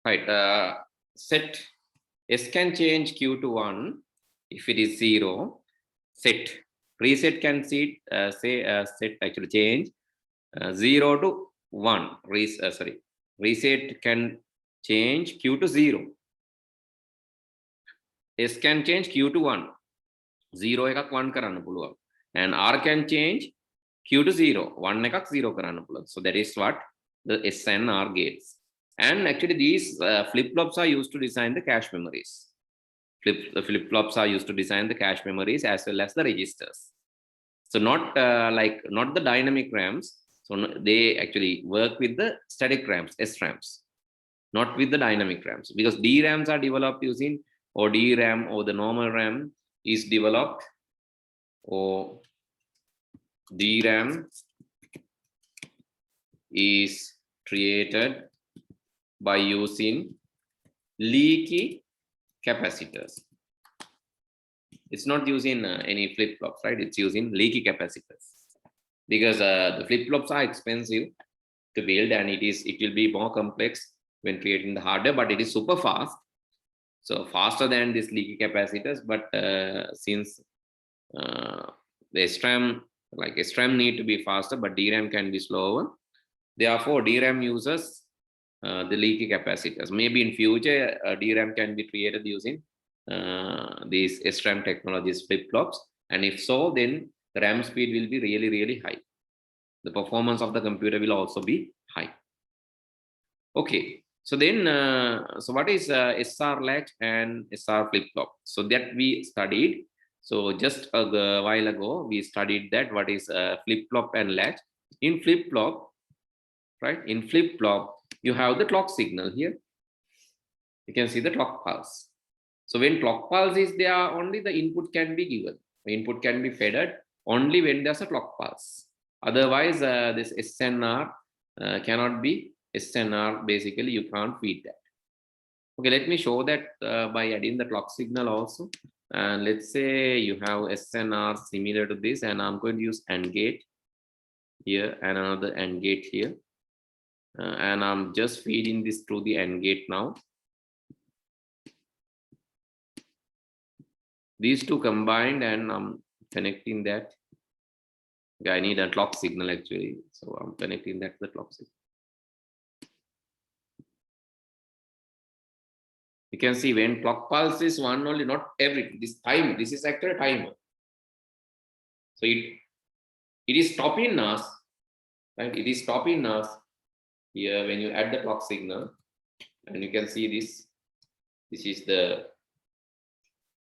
Right. Set S can change Q to 1 if it is 0. Set reset can set actually change 0 to 1. Reset can change Q to 0. S can change Q to 1. 0 එකක් 1 කරන්න පුළුවන්. And R can change Q to 0. 1 එකක් 0 කරන්න පුළුවන්. So that is what the S and R gates. And actually these flip-flops are used to design the cache memories. The flip-flops are used to design the cache memories as well as the registers. So not not the dynamic RAMs. So they actually work with the static RAMs, SRAMs, not with the dynamic RAMs, because DRAMs are developed using, or DRAM or the normal RAM is developed, or DRAM is created by using leaky capacitors. It's not using any flip-flops, right? It's using leaky capacitors, because the flip-flops are expensive to build, and it will be more complex when creating the hardware, but it is super fast. So faster than these leaky capacitors, but since the SRAM, like SRAM need to be faster, but DRAM can be slower. Therefore, DRAM uses the leaky capacitors. Maybe in future, DRAM can be created using these SRAM technologies, flip-flops. And if so, then the RAM speed will be really, really high. The performance of the computer will also be high. Okay. So then, so what is SR latch and SR flip-flop? So that we studied. So just a while ago, we studied that what is flip-flop and latch. In flip-flop, right? In flip-flop, you have the clock signal here. You can see the clock pulse. So when clock pulse is there, only the input can be given. The input can be fed only when there's a clock pulse. Otherwise, this SNR cannot be. SNR, basically you can't feed that. Okay, let me show that by adding the clock signal also. And let's say you have SNR similar to this, and I'm going to use AND gate here and another AND gate here. And I'm just feeding this through the AND gate now. These two combined, and I'm connecting that. Okay, I need a clock signal actually, so I'm connecting that to the clock signal. You can see when clock pulse is one only, not everything. This timer, this is actually a timer. So it is stopping us, right? It is stopping us here when you add the clock signal, and you can see this. This is the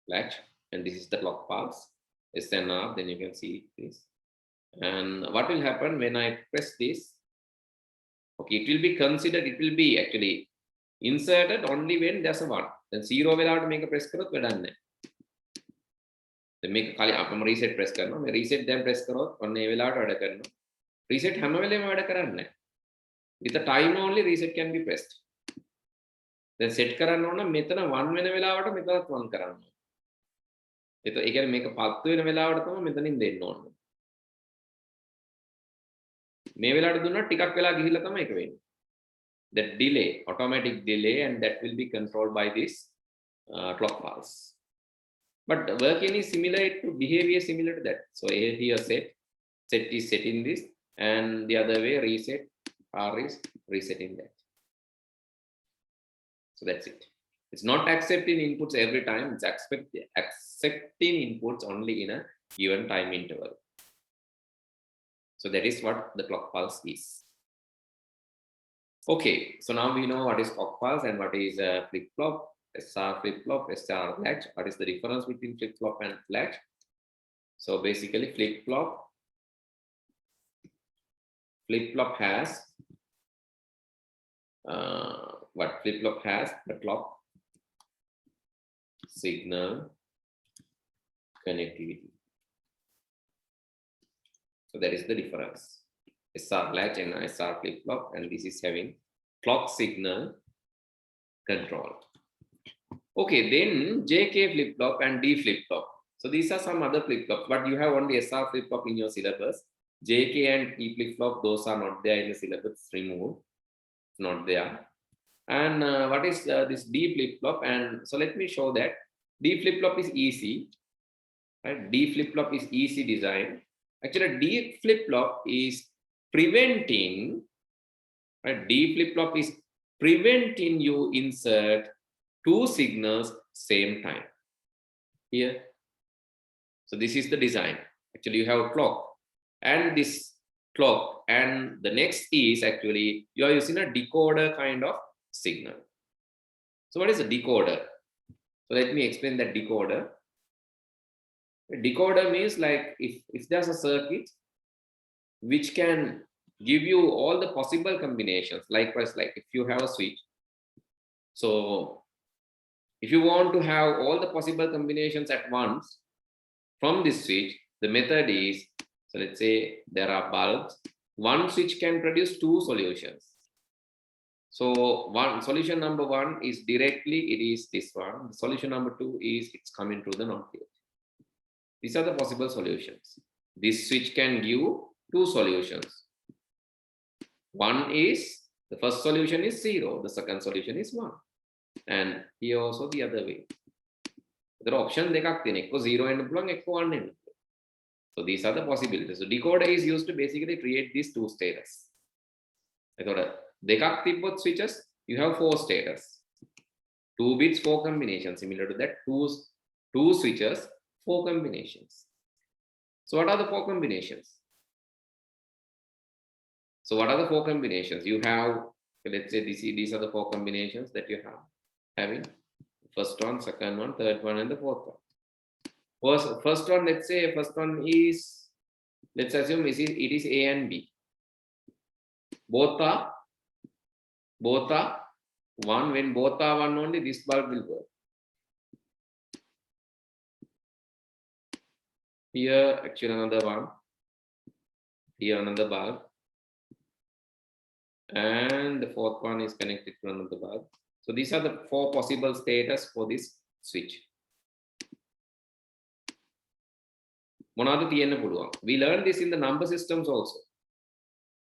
latch, and this is the clock pulse, SNR. Then you can see this. And what will happen when I press this? Okay, it will be considered. It will be actually inserted only when there's a 1. Then 0 වෙලාවට මේක press කරොත් වැඩක් නැහැ. දැන් මේක කලින් අපම reset press කරනවා. මේ reset දැන් press කරොත් ඔන්න ඒ වෙලාවට වැඩ කරනවා. Reset හැම වෙලේම වැඩ කරන්නේ නැහැ. With the time only reset can be pressed. දැන් set කරන්න ඕන මෙතන 1 වෙන වෙලාවට මෙතනත් 1 කරන්න ඕන. ඒ කියන්නේ මේක 10 වෙන වෙලාවට තමයි මෙතනින් දෙන්න ඕන. මේ වෙලාවට දුන්නා ටිකක් වෙලා ගිහිල්ලා තමයි ඒක වෙන්නේ. That delay, automatic delay, and that will be controlled by this clock pulse. But working is similar to behavior similar to that. So here set is setting this, and the other way reset, R is resetting that. So that's it. It's not accepting inputs every time. It's accepting inputs only in a given time interval. So that is what the clock pulse is. Okay, so now we know what is clock pulse and what is flip-flop, SR flip-flop, SR latch. What is the difference between flip-flop and latch? So basically flip-flop has what flip-flop has? The clock signal connectivity. So that is the difference. SR latch and SR flip-flop, and this is having clock signal control. Okay, then JK flip-flop and D flip-flop. So these are some other flip-flops, but you have only SR flip-flop in your syllabus. JK and E flip-flop, those are not there in the syllabus. Removed, not there. And what is this D flip-flop? And so let me show that D flip-flop is easy, right? D flip-flop is easy design. Actually, D flip-flop is preventing, right? D flip-flop is preventing you insert two signals same time here. So this is the design. Actually, you have a clock and this clock, and the next is actually you are using a decoder kind of signal. So what is a decoder? So let me explain that decoder. A decoder means like if there's a circuit which can give you all the possible combinations, likewise, like if you have a switch. So if you want to have all the possible combinations at once from this switch, the method is, so let's say there are bulbs, one switch can produce two solutions. So one solution number one is directly, it is this one. The solution number two is it's coming through the NOT gate. These are the possible solutions. This switch can give two solutions. One is, the first solution is 0, the second solution is 1. And here also the other way. There are options දෙකක් තියෙන. එක්ක 0 එන්න පුළුවන්, එක්ක 1 එන්න. So these are the possibilities. So decoder is used to basically create these two status. එතකොට දෙකක් තිබ්බොත් switches, you have 4 status. 2 bits, 4 combinations. Similar to that, two switches, 4 combinations. So what are the 4 combinations? So what are the 4 combinations? You have, let's say these are the 4 combinations that you have having. First one, second one, third one, and the fourth one. First one, let's say first one is, let's assume it is A and B. Both are 1. When both are 1 only, this bulb will work. Here actually another one. Here another bulb. And the fourth one is connected to another bulb. So these are the 4 possible status for this switch. මොනවද තියෙන්න පුළුවන්? We learned this in the number systems also.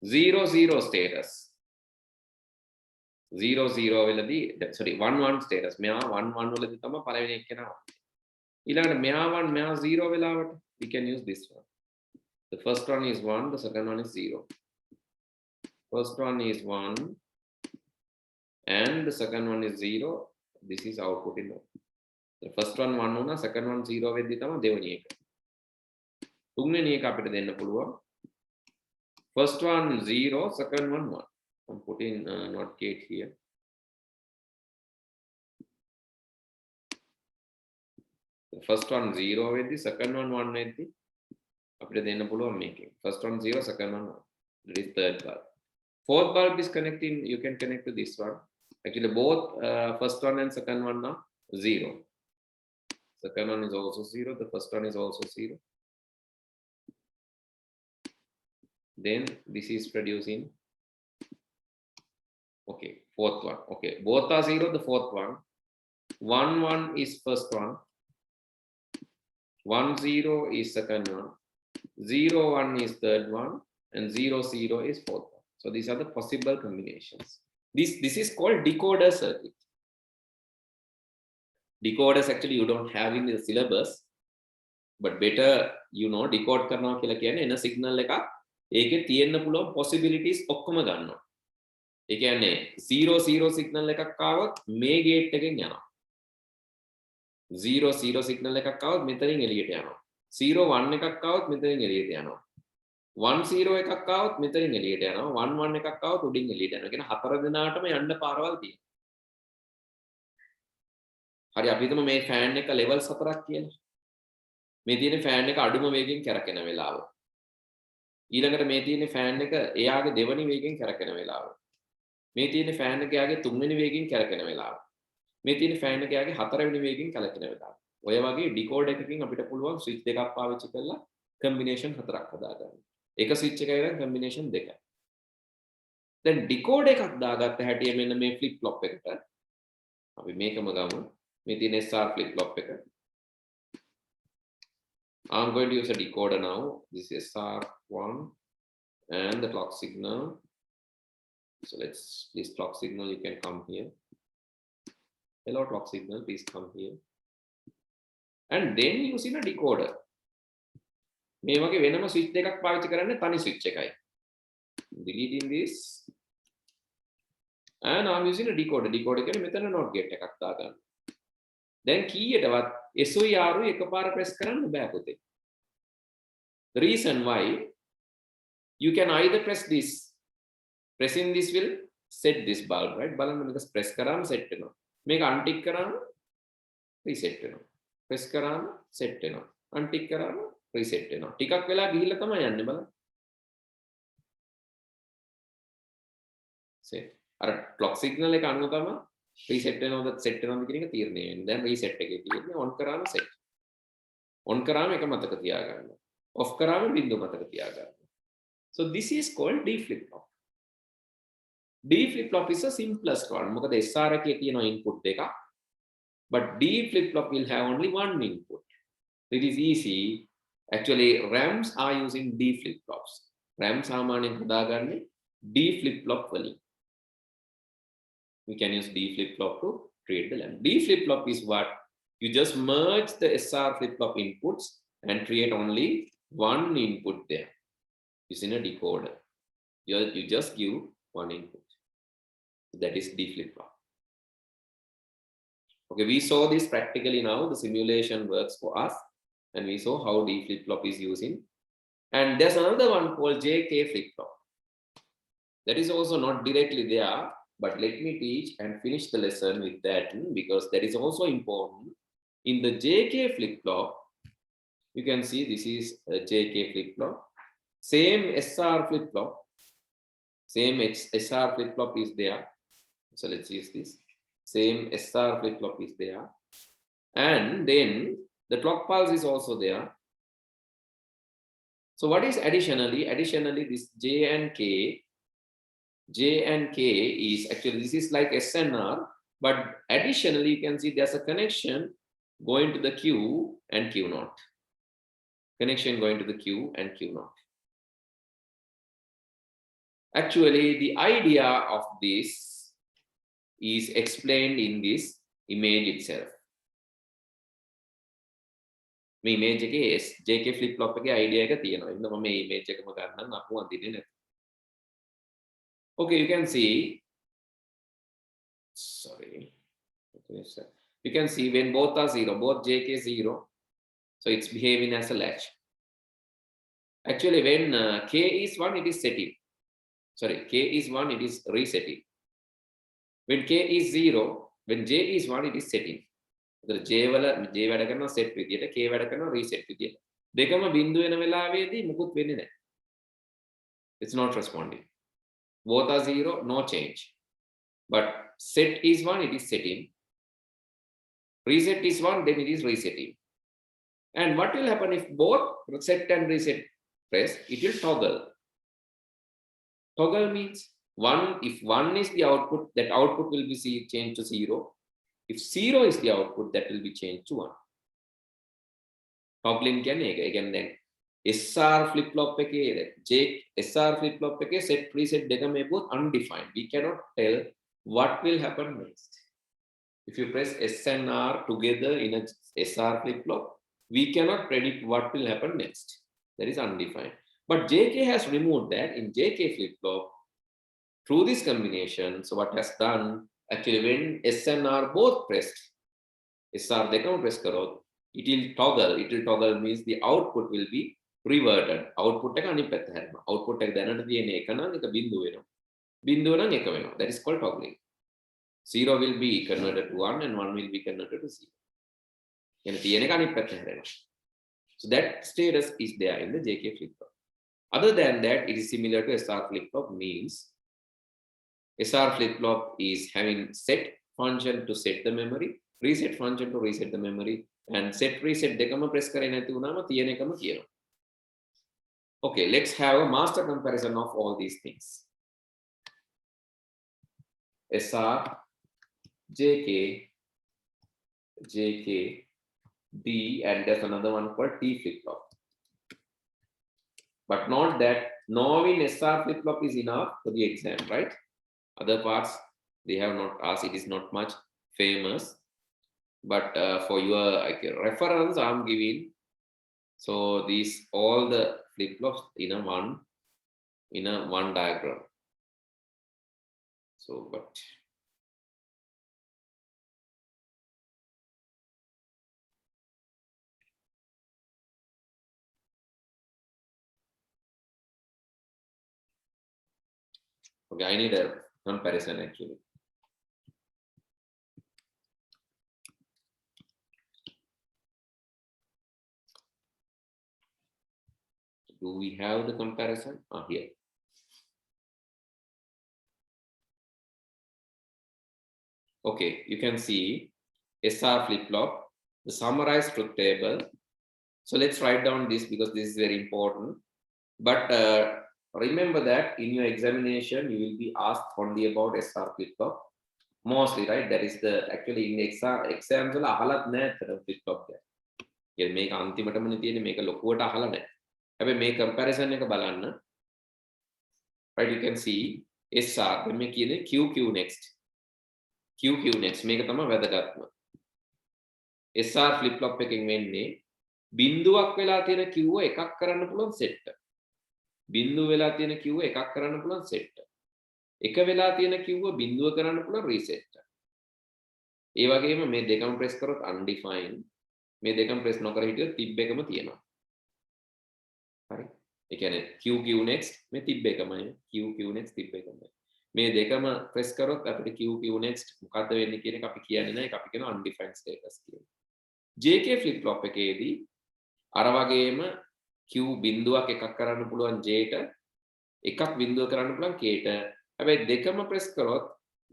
0 0 status. 0 0 වෙලදී, sorry, 1 1 status. මෙයා 1 1 වලදී තමයි පළවෙනි එක එනවා. ඊළඟට මෙයා 1 මෙයා 0 වෙලාවට we can use this one. The first one is 1, the second one is 0. First one is 1 and the second one is 0. This is output in the first one 1 වුණා, second one 0 වෙද්දී තමයි දෙවෙනි එක. තුන්වෙනි එක අපිට දෙන්න පුළුවන්. First one 0, second one 1. I'm putting NOT gate here. The first one 0 වෙද්දී, second one 1 වෙද්දී අපිට දෙන්න පුළුවන් මේකෙන්. First one 0, second one 1. That is third bulb. Fourth bulb is connecting, you can connect to this one. Actually both first one and second one are 0. Second one is also 0, the first one is also 0. Then this is producing, okay, fourth one. Okay, both are 0, the fourth one. 1 1 is first one. 1 0 is second one. 0 1 is third one. And 0 0 is fourth one. So these are the possible combinations. This is called decoder circuit. Decoders actually you don't have in the syllabus, but better you know decode කරනවා කියලා කියන්නේ එන signal එකක් ඒකේ තියෙන්න පුළුවන් possibilities ඔක්කොම ගන්නවා. ඒ කියන්නේ 0 0 signal එකක් ආවොත් මේ gate එකෙන් යනවා. 0 0 signal එකක් ආවොත් මෙතනින් එළියට යනවා. 0 1 එකක් ආවොත් මෙතනින් එළියට යනවා. 1 0 එකක් ආවොත් මෙතනින් එළියට යනවා. 1 1 එකක් ආවොත් උඩින් එළියට යනවා. කියන හතර දෙනාටම යන්න පාරවල් තියෙනවා. හරි අපි හිතමු මේ ෆෑන් එක ලෙවල් 4ක් කියලා. මේ තියෙන ෆෑන් එක අඩුම වේගෙන් කැරකෙන වෙලාව. ඊළඟට මේ තියෙන ෆෑන් එක එයාගේ දෙවෙනි වේගෙන් කැරකෙන වෙලාව. මේ තියෙන ෆෑන් එක එයාගේ තුන්වෙනි වේගෙන් කැරකෙන වෙලාව. මේ තියෙන ෆෑන් එක එයාගේ හතරවෙනි වේගෙන් කැරකෙන වෙලාව. ඔය වගේ ඩිකෝඩ් එකකින් අපිට පුළුවන් ස්විච් දෙකක් පාවිච්චි කරලා කම්බිනේෂන් හතරක් හදාගන්න. එක ස්විච් එකයි නම් කම්බිනේෂන් දෙකයි. දැන් ඩිකෝඩ් එකක් දාගත්ත හැටි මෙන්න මේ ෆ්ලිප් ෆ්ලොප් එකට අපි මේකම ගමු. මේ තියෙන SR flip flop එක. I'm going to use a decoder now. This is SR1 and the clock signal. So let's, this clock signal, you can come here. Hello clock signal, please come here. And then using a decoder. මේ වගේ වෙනම switch දෙකක් පාවිච්චි කරන්නේ තනි switch එකයි. Deleting this. And I'm using a decoder. Decoder කියන්නේ මෙතන not gate එකක් දාගන්න. දැන් කීයටවත් SOE එකපාර press කරන්න බෑ පුතේ. The reason why, you can either press this. Pressing this will set this bulb, right? බලන්න මේක press කරාම set වෙනවා. මේක untick කරාම reset වෙනවා. Press කරාම set වෙනවා. Untick කරාම reset වෙනවා. ටිකක් වෙලා ගිහිල්ලා තමයි යන්නේ බලන්න. set. අර clock signal එක අනුව තමයි reset වෙනවද set වෙනවද කියන එක තීරණය වෙන්නේ. දැන් reset එකේ තියෙන්නේ on කරාම set. On කරාම එක මතක තියාගන්න. Off කරාම බිඳුව මතක තියාගන්න. So this is called D flip flop. D flip flop is the simplest one. මොකද SR එකේ තියෙන input දෙකක්. But D flip flop will have only one input. It is easy. Actually, RAMs are using D flip flops. RAMs සාමාන්‍යයෙන් හදාගන්නේ D flip flop වලින්. We can use D flip flop to create the LAMP. D flip flop is what? You just merge the SR flip flop inputs and create only one input there. Using a decoder. You just give one input. That is D flip flop. Okay, we saw this practically now. The simulation works for us. And we saw how D flip flop is using. And there's another one called JK flip flop. That is also not directly there, but let me teach and finish the lesson with that, because that is also important. In the JK flip flop, you can see this is a JK flip flop. Same SR flip flop. Same SR flip flop is there. So let's use this. Same SR flip flop is there. And then the clock pulse is also there. So what is additionally? Additionally, this J and K is actually, this is like SNR, but additionally you can see there's a connection going to the Q and Q naught. Connection going to the Q and Q naught. Actually, the idea of this is explained in this image itself. මේ image එකේ JK flip flop එකේ idea එක තියෙනවා. ඉතින් මම මේ image එකම ගන්නම් අපු අඳින්නේ නැත. Okay, you can see, sorry. You can see when both are 0, both JK 0, so it's behaving as a latch. Actually, when K is 1, it is setting. Sorry, K is 1, it is resetting. When K is 0, when J is 1, it is setting. J වැඩ කරනවා set විදියට, K වැඩ කරනවා reset විදියට. දෙකම බිඳු වෙන වෙලාවේදී මුකුත් වෙන්නේ නැහැ. It's not responding. Both are 0, no change. But set is 1, it is setting. Reset is 1, then it is resetting. And what will happen if both set and reset press? It will toggle. Toggle means if 1 is the output, that output will be changed to 0. If 0 is the output, that will be changed to 1. Toggling can again then SR flip flop SR flip flop set preset decam both undefined. We cannot tell what will happen next. If you press S and R together in a SR flip flop, we cannot predict what will happen next. That is undefined. But JK has removed that. In JK flip flop, through this combination, so what has done, actually when S and R both pressed, SR decam press karot, it will toggle. It will toggle means the output will be reverted. Output එක අනිත් පැත්ත හැරෙනවා. Output එක දැනට තියෙන එක නම් එක බිඳුව වෙනවා. බිඳුව නම් එක වෙනවා. That is called toggling. 0 will be converted to 1 and 1 will be converted to 0. එන තියෙන එක අනිත් පැත්ත හැරෙනවා. So that status is there in the JK flip flop. Other than that, it is similar to SR flip flop, means SR flip flop is having set function to set the memory, reset function to reset the memory, and set reset දෙකම press කරේ නැති වුණාම තියෙන එකම කියනවා. Okay, let's have a master comparison of all these things. SR, JK, D, and there's another one called T flip flop. But not that knowing SR flip flop is enough for the exam, right? Other parts, they have not asked. It is not much famous. But for your reference, I'm giving. So these all the flip-flops in a one diagram. So, but okay, I need a comparison actually. Do we have the comparison? Here. Okay, you can see SR flip-flop, the summarized truth table. So let's write down this because this is very important. But remember that in your examination, you will be asked only about SR flip-flop. Mostly, right? That is the actually in the exams වල අහලත් නැහැ flip-flop ගැන. කියන්නේ මේක අන්තිමටමනේ තියෙන්නේ මේක ලොකුවට අහලා නැහැ. හැබැයි මේ comparison එක බලන්න. Right, you can see SR then මේ කියන්නේ QQ next. QQ next මේක තමයි වැදගත්ම. SR flip flop එකෙන් වෙන්නේ බිඳුවක් වෙලා තියෙන Q එකක් කරන්න පුළුවන් සෙට්. බිඳුව වෙලා තියෙන Q එකක් කරන්න පුළුවන් සෙට්. එක වෙලා තියෙන Q බිඳුව කරන්න පුළුවන් රීසෙට්. ඒ වගේම මේ දෙකම ප්‍රෙස් කරොත් undefined. මේ දෙකම ප්‍රෙස් නොකර හිටියොත් තිබ් එකම තියෙනවා. හරි. ඒ කියන්නේ QQ next මේ තිබ් එකමයි. QQ next තිබ් එකමයි. මේ දෙකම ප්‍රෙස් කරොත් අපිට QQ next මොකද්ද වෙන්නේ කියන එක අපි කියන්නේ නැහැ. ඒක අපි කියන undefined status කියලා. JK flip flop එකේදී අර වගේම Q බිඳුවක් එකක් කරන්න පුළුවන් J ට එකක් බිඳුව කරන්න පුළුවන් K ට. හැබැයි දෙකම ප්‍රෙස් කරොත්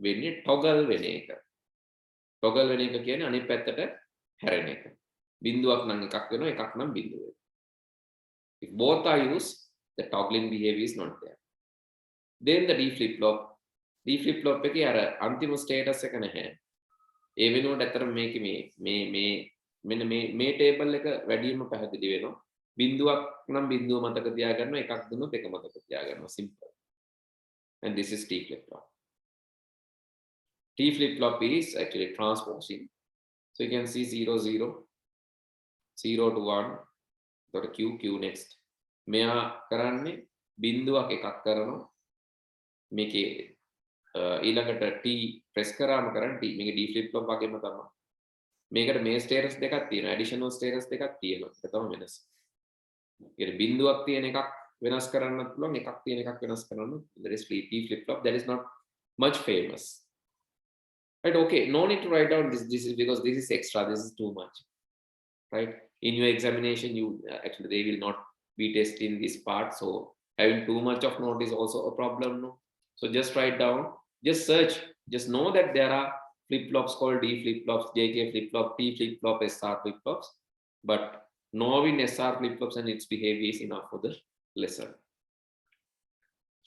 වෙන්නේ toggle වෙන එක. toggle වෙන එක කියන්නේ අනිත් පැත්තට හැරෙන එක. බිඳුවක් නම් එකක් වෙනවා එකක් නම් බිඳුව වෙනවා. If both are used, the toggling behavior is not there. Then the D flip flop. D flip flop එකේ අර අන්තිම status එක නැහැ. ඒ වෙනුවට ඇත්තට මේකේ මේ මෙන්න මේ table එක වැඩිම පැහැදිලි වෙනවා. බිඳුවක් නම් බිඳුව මතක තියාගන්නවා එකක් දුන්නොත් එක මතක තියාගන්නවා simple. And this is T flip flop. T flip flop is actually transposing. So you can see 0 0 0 to 1 got Q next. මෙයා කරන්නේ බිඳුවක් එකක් කරනවා මේකේ ඊළඟට T press කරාම කරන්නේ T මේක D flip flop වගේම තමයි. මේකට මේ status දෙකක් තියෙනවා additional status දෙකක් තියෙනවා. ඒක තමයි වෙනස. ඒ බිඳුවක් තියෙන එකක් වෙනස් කරන්නත් පුළුවන් එකක් තියෙන එකක් වෙනස් කරන්න. That is T flip flop. That is not much famous. Right, okay, no need to write down this is because this is extra, this is too much. Right, in your examination you actually they will not be testing this part, so having too much of note is also a problem, no? So just write down, just search, just know that there are flip flops called D flip flops, JK flip flop, T flip flop, SR flip flops, but knowing SR flip flops and its behavior is enough for the lesson.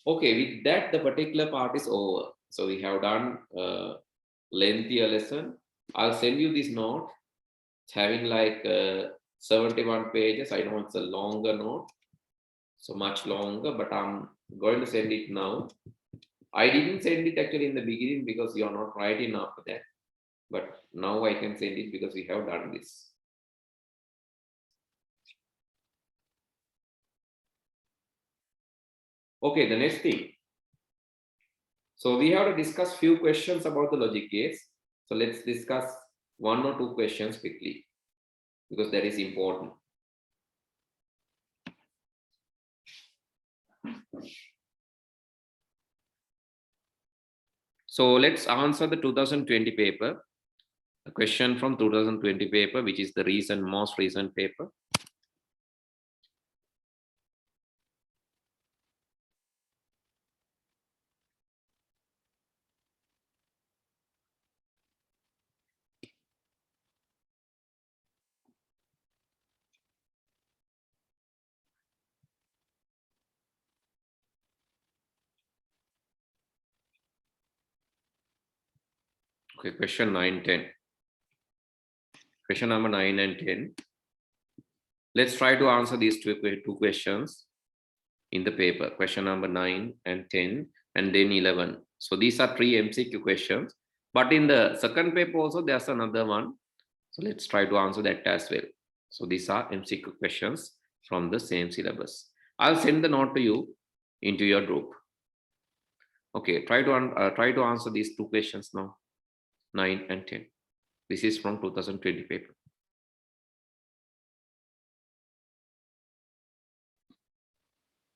Okay, with that the particular part is over. So we have done lengthier lesson. I'll send you this note. It's having like 71 pages. I know it's a longer note, so much longer, but I'm going to send it now. I didn't send it actually in the beginning because you're not writing after that, but now I can send it because we have done this. Okay, the next thing. So we have to discuss few questions about the logic gates. So let's discuss 1 or 2 questions quickly because that is important. So let's answer the 2020 paper, a question from 2020 paper, which is the most recent paper. Okay, question 9, 10. Question number 9 and 10. Let's try to answer these two questions in the paper. Question number 9 and 10, and then 11. So these are 3 MCQ questions. But in the second paper also, there's another one. So let's try to answer that as well. So these are MCQ questions from the same syllabus. I'll send the note to you into your group. Okay, try to answer these 2 questions now, 9 and 10. This is from 2020 paper.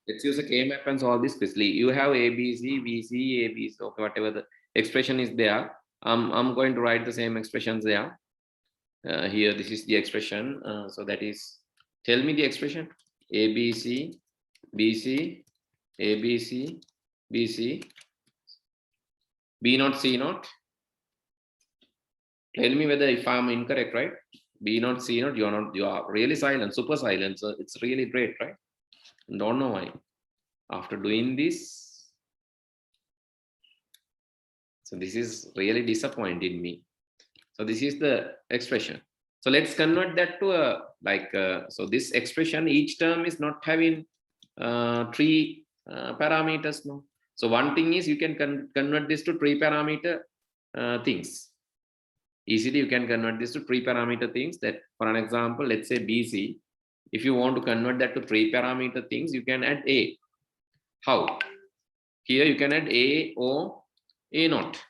Let's use a K-map and solve this quickly. You have ABC, BC, ABC, okay, whatever the expression is there. I'm going to write the same expressions there. Here, this is the expression. So that is, tell me the expression. ABC, BC, ABC, BC, B naught, C naught. Tell me whether if I'm incorrect, right? B naught, C naught, you are really silent, super silent. So it's really great, right? Don't know why. After doing this, so this is really disappointing me. So this is the expression. So let's convert that to a so this expression, each term is not having 3 parameters. No. So one thing is you can convert this to 3 parameter things. Easily you can convert this to 3 parameter things. That for an example, let's say BC. If you want to convert that to 3 parameter things, you can add A. How? Here you can add A or A naught,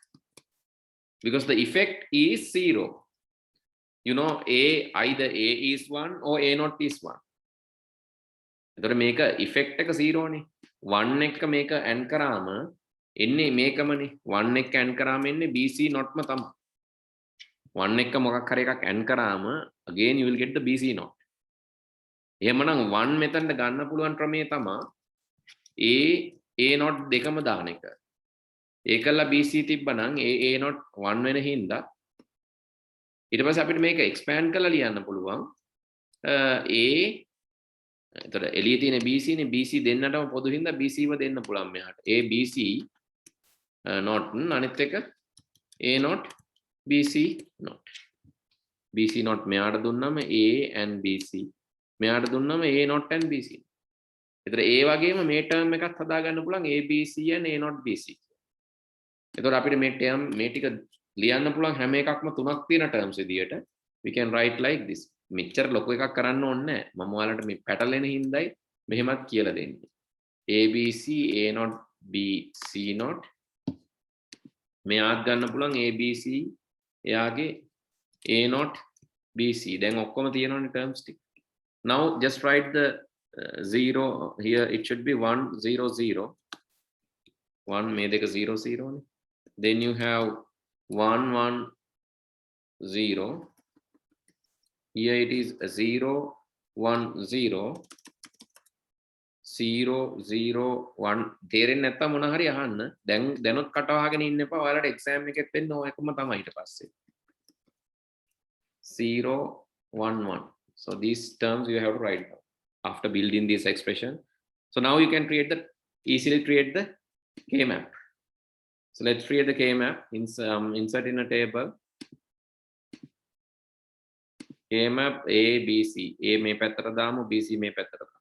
because the effect is 0. You know, either A is 1 or A naught is 1. එතකොට මේක effect එක 0 නේ. 1 එක මේක AND කරාම එන්නේ මේකමනේ. 1 එක AND කරාම එන්නේ BC not ම තමයි. 1 එක මොකක් හරි එකක් AND කරාම again you will get the BC not. එහෙමනම් 1 මෙතනට ගන්න පුළුවන් ක්‍රමය තමයි A not දෙකම දාන එක. ඒකලා BC තිබ්බනම් A not 1 වෙන හින්දා ඊට පස්සේ අපිට මේක expand කරලා ලියන්න පුළුවන් A. එතකොට එළියේ තියෙන BC නේ, BC දෙන්නටම පොදු හින්දා BC ව දෙන්න පුළුවන් මෙහාට. A BC not අනිත් එක A not BC not. BC not මෙහාට දුන්නම A and BC. මෙහාට දුන්නම A not and BC. එතකොට A වගේම මේ ටර්ම් එකත් හදා ගන්න පුළුවන් A BC and A not BC. එතකොට අපිට මේ ටර්ම් මේ ටික ලියන්න පුළුවන් හැම එකක්ම 3ක් තියෙන ටර්ම්ස් විදියට. We can write like this. මෙච්චර ලොකු එකක් කරන්න ඕනේ නැහැ. මම ඔයාලට මේ පැටලෙන හින්දායි මෙහෙමත් කියලා දෙන්නේ. ABC A not BC not මෙයාත් ගන්න පුළුවන් ABC එයාගේ A not BC. දැන් ඔක්කොම තියෙනවනේ terms ටික. Now just write the 0 here. It should be 1 0 0. 1 මේ දෙක 0 0 නේ. Then you have 1 1 0. Here it is 0 1 0 0 0 1. තේරෙන්නේ නැත්තම් මොන හරි අහන්න. දැනොත් කට වහගෙන ඉන්න එපා. ඔයාලට exam එකෙත් වෙන්න ඕක එකම තමයි ඊට පස්සේ. 0 1 1. So these terms you have to write down after building this expression. So now you can easily create the K-map. So let's create the K-map. Insert in a table. K-map A B C. A මේ පැත්තට දාමු, BC මේ පැත්තට දාමු.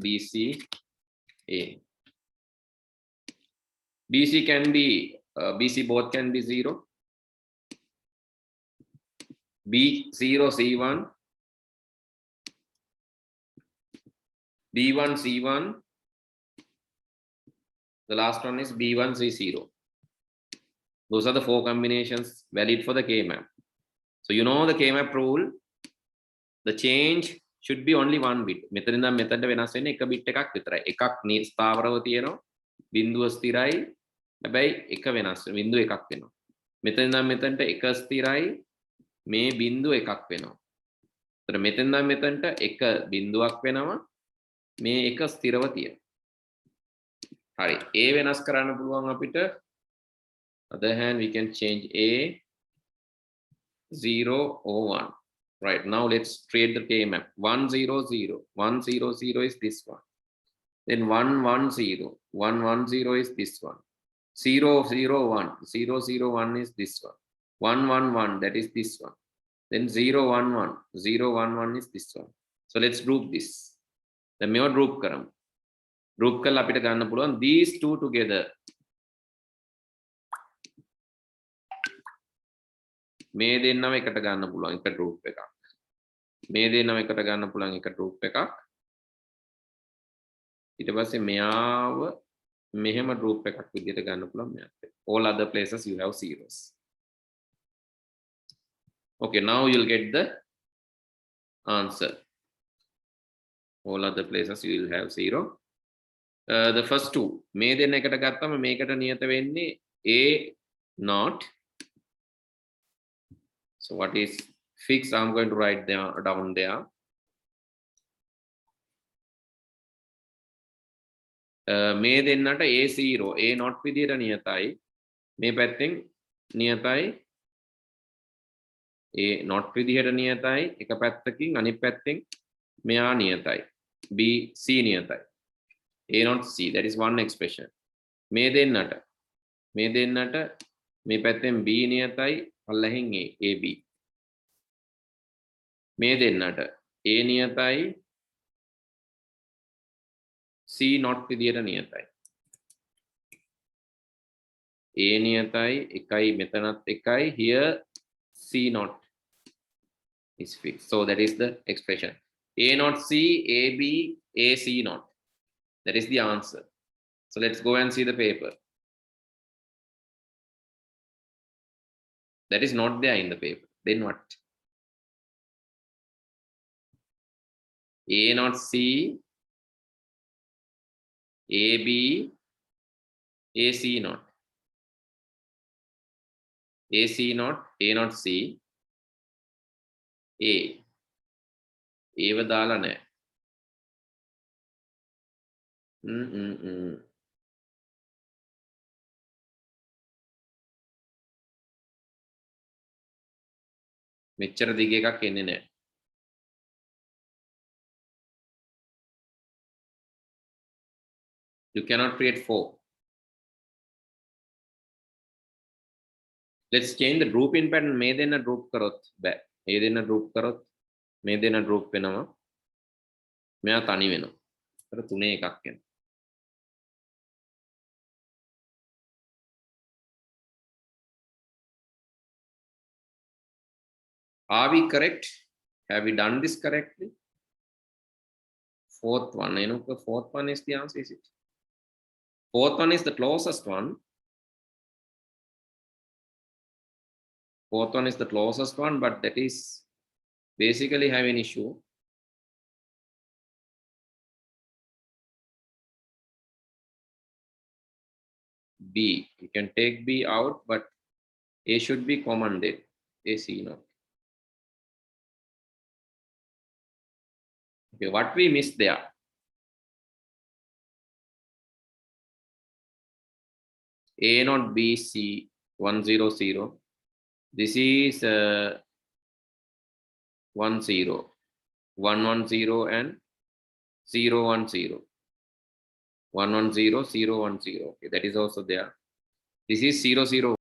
BC A. BC can be BC both can be 0. B0 C1. B1 C1. The last one is B1 C0. Those are the 4 combinations valid for the K-map. So you know the K-map rule. The change should be only 1 bit. මෙතන ඉඳන් මෙතනට වෙනස් වෙන්නේ එක bit එකක් විතරයි. එකක් ස්ථාවරව තියෙනවා. බිඳුව ස්ථිරයි. හැබැයි එක වෙනස් බිඳුව එකක් වෙනවා. මෙතන ඉඳන් මෙතනට එක ස්ථිරයි. මේ බිඳුව එකක් වෙනවා. ඒතර මෙතන ඉඳන් මෙතනට එක බිඳුවක් වෙනවා. මේ එක ස්ථිරව තියෙනවා. හරි. A වෙනස් කරන්න පුළුවන් අපිට. Other hand, we can change A 0 or 1. Right, now let's create the K-map. 1 0 0. 1 0 0 is this one. Then 1 1 0. 1 1 0 is this one. 0 0 1. 0 0 1 is this one. 1 1 1, that is this one. Then 0 1 1. 0 1 1 is this one. So let's group this. The mere group karam. group කරලා අපිට ගන්න පුළුවන් these two together. මේ දෙන්නම එකට ගන්න පුළුවන් එක group එකක්. මේ දෙන්නම එකට ගන්න පුළුවන් එක group එකක්. ඊට පස්සේ මෙයාව මෙහෙම group එකක් විදිහට ගන්න පුළුවන් මෙයාට. All other places you have zeros. Okay, now you'll get the answer. All other places you will have zero. The first two මේ දෙන්න එකට ගත්තම මේකට නියත වෙන්නේ a not. So what is fixed? I'm going to write down there. මේ දෙන්නට a0 a not විදියට නියතයි. මේ පැත්තෙන් නියතයි a not විදියට නියතයි. එක පැත්තකින් අනිත් පැත්තෙන් මෙයා නියතයි. b c නියතයි. a not c, that is one expression. මේ දෙන්නට මේ පැත්තෙන් b නියතයි පල්ලෙහින් a ab. මේ දෙන්නට a නියතයි c not විදියට නියතයි. a නියතයි එකයි මෙතනත් එකයි. Here c not is fixed. So that is the expression. a not c, ab, a c not. That is the answer. So let's go and see the paper. That is not there in the paper. Then what? A not c, ab, ac not. ac not, a not c, a. ඒව දාලා නැහැ. මෙච්චර දිග එකක් එන්නේ නැහැ. You cannot create 4. Let's change the grouping pattern. මේ දෙන්න group කරොත් බෑ. මේ දෙන්න group කරොත් මේ දෙන්න group වෙනවා. මෙයා තනි වෙනවා. අර තුනේ එකක් වෙනවා. Are we correct? Have we done this correctly? Fourth one, you know, the fourth one is the answer, is it? Fourth one is the closest one. Fourth one is the closest one, but that is basically have an issue. B, you can take B out, but A should be commanded. AC not. Okay, what we missed there? A not B C 100. This is 10 110 and 010. 110 010. Okay, that is also there. This is 00.